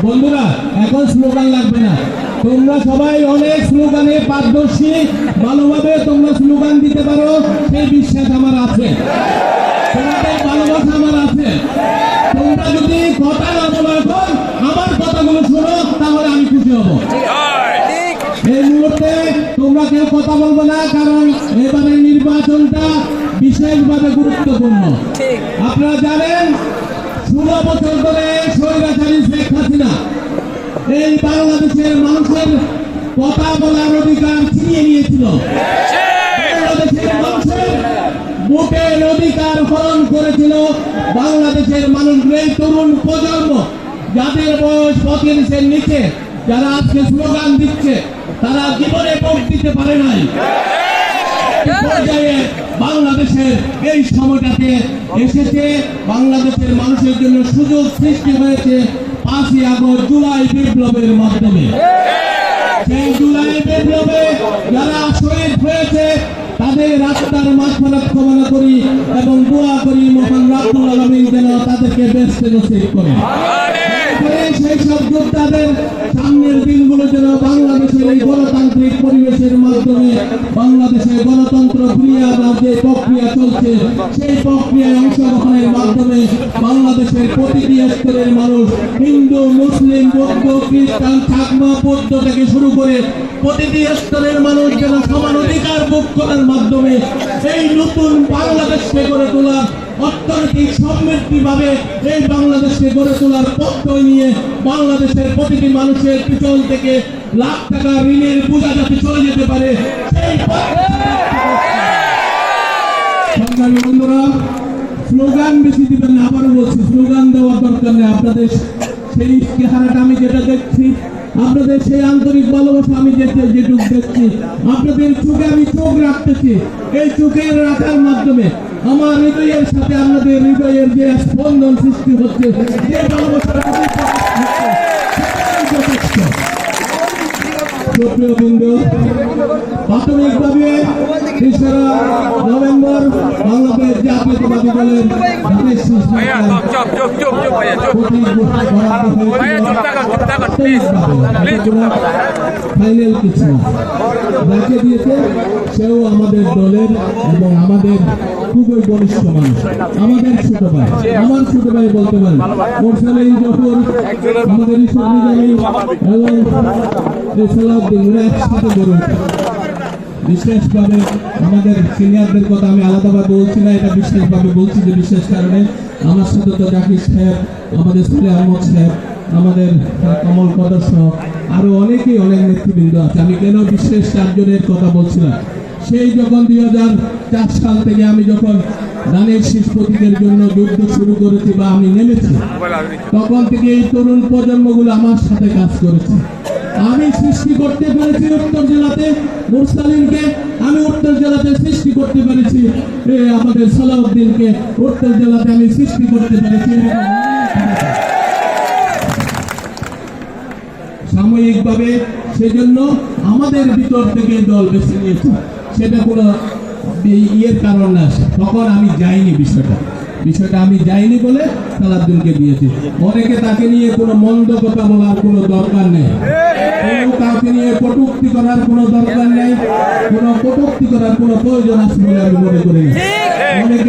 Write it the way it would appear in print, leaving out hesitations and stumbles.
বন্ধুরা এখন স্লোগান লাগবে না, তোমরা সবাই অনেক স্লোগানে পারদর্শী, ভালোভাবে তোমরা স্লোগান দিতে পারো, সেই বিশ্বাস আমার আছে, তোমাদের ভালোবাসা আমার আছে। তোমরা যদি কথা না বলো, এখন আমার কথাগুলো শোনো, তাহলে আমি খুশি হব। এই মুহূর্তে তোমরা কেউ কথা বলবো না, কারণ এবারে নির্বাচনটা বিশেষভাবে গুরুত্বপূর্ণ। আপনারা জানেন 16 বছর ধরে স্বৈরাচারী শেখ হাসিনা এই বাংলাদেশের মানুষের কথা বলার অধিকার ছিনিয়ে নিয়েছিল। বাংলাদেশের মানুষের ভোটের অধিকার হরণ করেছিল। বাংলাদেশের মানুষের তরুণ প্রজন্ম, যাদের বয়স 35-এর নিচে, যারা আজকে স্লোগান দিচ্ছে, তারা জীবনে ভোট দিতে পারে নাই। পর্যায়ে বাংলাদেশের এই সময়টাতে এসেছে, বাংলাদেশের মানুষের জন্য সুযোগ সৃষ্টি হয়েছে 5ই আগস্ট জুলাই বিপ্লবের মাধ্যমে। সেই জুলাই বিপ্লবে যারা শহীদ হয়েছে, তাদের আত্মার মাগফিরাত কামনা করি এবং দোয়া করি মহান রব্বুল আলামিন যেন তাদেরকে বেহেশতে নসিব করেন। সেই সব যোদ্ধাদের সামনের দিনগুলো যেন বাংলাদেশের এই গণতান্ত্রিক পরিবেশের মাধ্যমে বাংলাদেশে গণতন্ত্র ফিরিয়ে আনার যে প্রক্রিয়া চলছে, সেই প্রক্রিয়ায় অংশগ্রহণের মাধ্যমে বাংলাদেশের প্রতিটি স্তরের মানুষ, হিন্দু, মুসলিম, বৌদ্ধ, খ্রিস্টান, চাকমা, বৌদ্ধ থেকে শুরু করে প্রতিটি স্তরের মানুষ যেন সমান অধিকার ভোগ করার মাধ্যমে এই নতুন বাংলাদেশকে গড়ে তোলার, অর্থনৈতিক সমৃদ্ধিভাবে এই বাংলাদেশকে গড়ে তোলার পথ নিয়ে বাংলাদেশের প্রতিটি মানুষের পিছন থেকে লাখ টাকা ঋণের বোঝা যাতে চলে যেতে পারে, সেই সংগ্রামী বন্ধুরা, স্লোগান বেশি দিবেন না। আবারও বলছি, স্লোগান দেওয়ার দরকার নেই। আপনাদের সেই চেহারাটা আমি যেটা দেখছি, আপনাদের সেই আন্তরিক ভালোবাসা আমি যেটুকু দেখছি, আপনাদের চোখে আমি চোখ রাখতেছি। এই চোখের রাখার মাধ্যমে আমার হৃদয়ের সাথে আপনাদের হৃদয়ের যে স্পন্দন সৃষ্টি হচ্ছে, যে ভালোবাসাটা প্রাথমিকভাবে 3রা নভেম্বর বাংলাদেশ জাতীয়তাবাদী দলের ফাইনাল কিছু যাকে দিয়েছে, সেও আমাদের দলের এবং আমাদের খুবই ঘনিষ্ঠ মানুষ, আমাদের ছোট ভাই, আমার ছোট ভাই বলতে পারেন। মোরসালিন জফর, আমাদের ঈশ্বর নিজামী এবং সালাউদ্দিন একসাথে গড়ে ওঠে। বিশেষভাবে আমাদের সিনিয়রদের কথা আমি আলাদাভাবে বলছি না, এটা বিশেষভাবে বলছি যে বিশেষ কারণে আমার সাথে তো জাকির সাহেব, আমাদের সুলে আহমদ সাহেব, আমাদের কমল কদর সহ আরো অনেকেই, অনেক নেতৃবৃন্দ আছে। আমি কেন বিশেষ 4 জনের কথা বলছিলাম, সেই যখন 2004 সাল থেকে আমি যখন ধানের শীষ প্রতীকের জন্য যুদ্ধ শুরু করেছি বা আমি নেমেছি, তখন থেকে এই তরুণ প্রজন্মগুলো আমার সাথে কাজ করেছে। আমি সৃষ্টি করতে পেরেছি উত্তর জেলাতে মোরসালিনকে, আমি উত্তর জেলাতে সৃষ্টি করতে পেরেছি আমাদের সালাউদ্দিনকে, উত্তর জেলাতে আমি সৃষ্টি করতে পেরেছি। সাময়িকভাবে সেজন্য আমাদের ভিতর থেকে দল বেছে নিয়েছে, সেটা কোনো ইয়ের কারণ না। তখন আমি যাইনি, বিষয়টা আমি যাইনি বলে সালাউদ্দিনকে দিয়েছি। অনেকে তাকে নিয়ে কোনো মন্দ কথা বলার কোনো দরকার নেই, তাকে নিয়ে কটূক্তি করার কোনো দরকার নেই, কোনো কটূক্তি করার কোনো প্রয়োজন আছে বলে আমি মনে করি না। অনেকে